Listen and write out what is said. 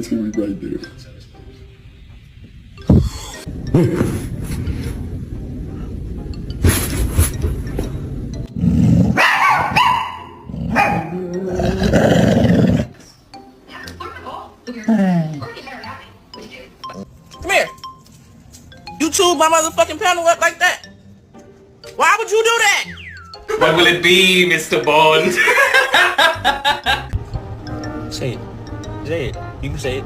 territory right there. Come here. You chewed my motherfucking panel up like that? Why would you do that? What will it be, Mr. Bond? Say it. Say it. You can say it.